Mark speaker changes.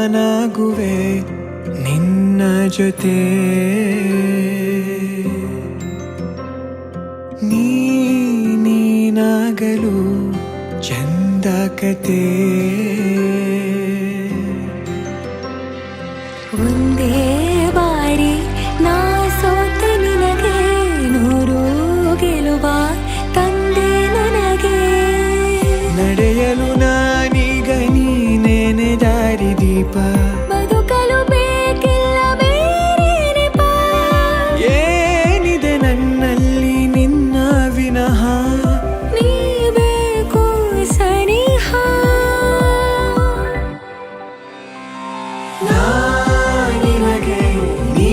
Speaker 1: ನಾನಾಗುವೆ ನಿನ್ನ ಜೊತೆ ನೀನಾಗಲು ಚಂದ ಕತೆ
Speaker 2: ಒಂದೇ ಬಾರಿ ನಾ ಸೋತ ನಿನಗೆ ನೂರು ಗೆಲುವ ತಂದೆ ನನಗೆ
Speaker 1: ನಡೆಯಲು ನಾನೀಗ ನೀನೇನೆ ದಾರಿ ದೀಪ
Speaker 2: ಬದುಕಲು ಬೇಕಿಲ್ಲ ಬೇರೆ ನೆಪ
Speaker 1: ಏನಿದೆ ನನ್ನಲ್ಲಿ ನಿನ್ನ ವಿನಃ
Speaker 2: ನೀ ಬೇಕು ಸನಿಹ
Speaker 1: ನಾ ನಿನಗೆ ನೀ